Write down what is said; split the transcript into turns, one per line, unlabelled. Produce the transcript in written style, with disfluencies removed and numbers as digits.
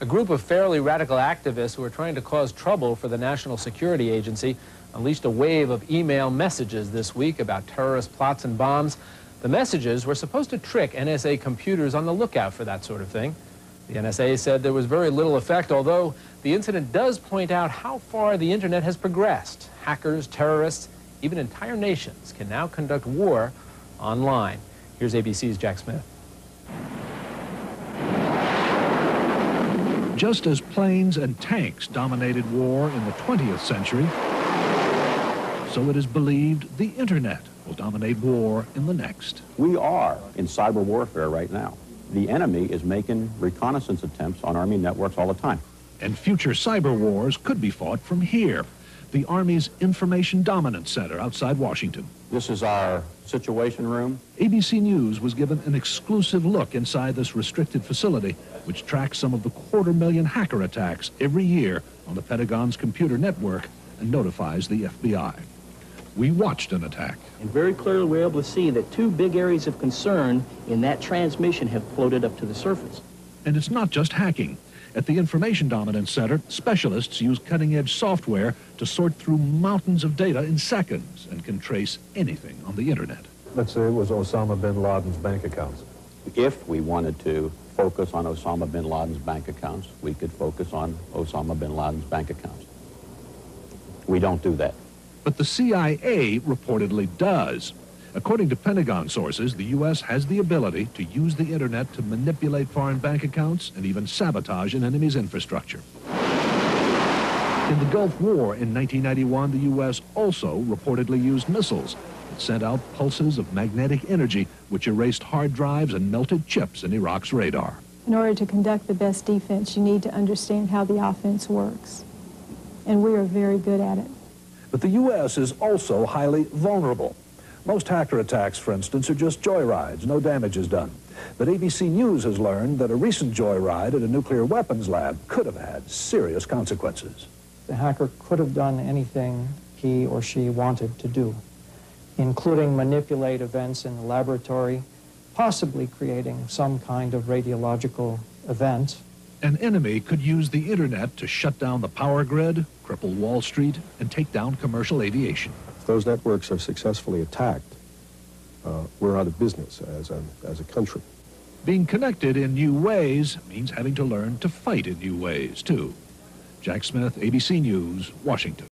A group of fairly radical activists who are trying to cause trouble for the National Security Agency unleashed a wave of email messages this week about terrorist plots and bombs. The messages were supposed to trick NSA computers on the lookout for that sort of thing. The NSA said there was very little effect, although the incident does point out how far the internet has progressed. Hackers, terrorists, even entire nations can now conduct war online. Here's ABC's Jack Smith.
Just as planes and tanks dominated war in the 20th century, so it is believed the internet will dominate war in the next.
We are in cyber warfare right now. The enemy is making reconnaissance attempts on Army networks all the time.
And future cyber wars could be fought from here, the Army's Information Dominance Center outside Washington.
This is our situation room.
ABC News was given an exclusive look inside this restricted facility, which tracks some of the 250,000 hacker attacks every year on the Pentagon's computer network and notifies the FBI. We watched an attack.
And very clearly we're able to see that two big areas of concern in that transmission have floated up to the surface.
And it's not just hacking. At the Information Dominance Center, specialists use cutting-edge software to sort through mountains of data in seconds and can trace anything on the internet.
Let's say it was Osama bin Laden's bank accounts.
If we wanted to focus on Osama bin Laden's bank accounts, we could focus on Osama bin Laden's bank accounts. We don't do that.
But the CIA reportedly does. According to Pentagon sources, the U.S. has the ability to use the internet to manipulate foreign bank accounts and even sabotage an enemy's infrastructure. In the Gulf War in 1991, the U.S. also reportedly used missiles that sent out pulses of magnetic energy which erased hard drives and melted chips in Iraq's radar.
In order to conduct the best defense, you need to understand how the offense works. And we are very good at it.
But the U.S. is also highly vulnerable. Most hacker attacks, for instance, are just joyrides. No damage is done. But ABC News has learned that a recent joyride at a nuclear weapons lab could have had serious consequences.
The hacker could have done anything he or she wanted to do, including manipulate events in the laboratory, possibly creating some kind of radiological event.
An enemy could use the internet to shut down the power grid, cripple Wall Street, and take down commercial aviation.
If those networks are successfully attacked, we're out of business as a country.
Being connected in new ways means having to learn to fight in new ways, too. Jack Smith, ABC News, Washington.